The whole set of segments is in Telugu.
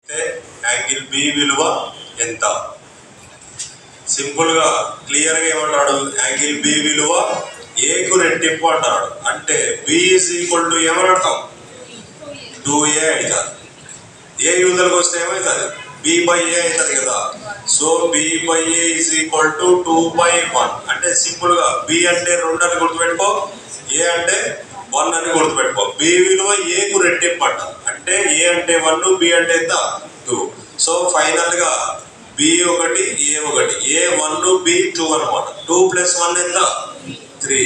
యాంగిల్ బి విలువ ఎంత? సింపుల్ గా క్లియర్ గా ఏమంటాడు, యాంగిల్ బి విలువ ఏకు రెట్టింపు అంటాడు. అంటే బి ఈజ్ ఈక్వల్ టు ఏమని అర్థం, 2a అవుతుంది. ఏ యూజర్కి వస్తే ఏమవుతుంది, బి బై ఏ అవుతుంది కదా. So B by A is equal to 2/1. అంటే సింపుల్ గా బి అంటే 2 అని గుర్తుపెట్టుకో, ఏ అంటే 1 అని గుర్తుపెట్టుకో. బి విలువ ఏకు రెట్టింపు అంట. అంటే ఏ అంటే 1, బి అంటే ఎంత 2. సో ఫైనల్ గా బి ఒకటి ఏ ఒకటి, ఏ 1 బి 2 అనమాట. 2 + 1 ఎంత 3.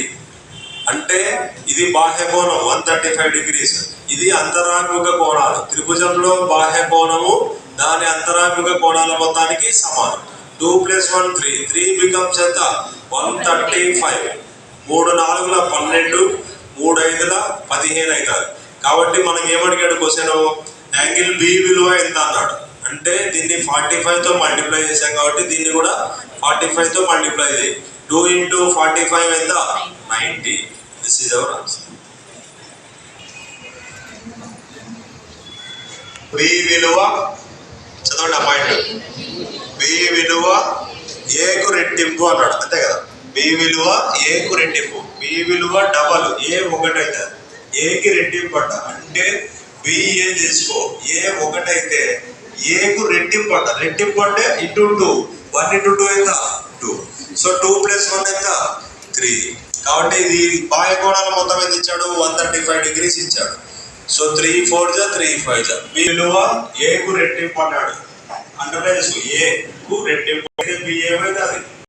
అంటే ఇది బాహ్య కోణం 135 degrees. ఇది అంతరాభిముఖ కోణాలు. త్రిభుజంలో బాహ్య కోణము దాని అంతరాభిముఖ కోణాల మొత్తానికి సమానం. 2 + 1 3, 3 becomes ఎంత 135. 3 4 12, 3 5 15 అవుతుంది. కాబట్టి మనకి ఏమడిగాడు క్వశ్చన్, యాంగిల్ బి విలువ ఎంత అన్నాడు. అంటే దీన్ని 45తో మల్టిప్లై చేశాం కాబట్టి దీన్ని కూడా 45తో మల్టిప్లై చేయి. 2 × 45 ఎంత 90. This is our answer. B విలువ చదవండి అపాయింట్. బి విలువ ఏకు రెట్టింపు అన్నాడు, అంతే కదా. బి విలువ ఏకు రెట్టింపు, బి విలువ డబల్ ఏ ఒకటి అవుతుంది, ఏకి రెట్టింపు అంట. అంటే బి ఏ తీసుకో, ఏ ఒకటి అయితే ఏకు రెట్టింపు అంట. రెట్టింపు అంటే ఇంటూ 2, 1 × 2 ఎంత 2. సో 2 + 1 ఎంత 3. కాబట్టి ఇది బాహ్య కోణాల మొత్తం ఎంత ఇచ్చాడు, 135 degrees ఇచ్చాడు. సో 3 4 3 5 బి విలువ ఏకు రెట్టింపు అన్నాడు. అంటే ఏ కు రెట్టింపు అయితే బి ఏమైతుంది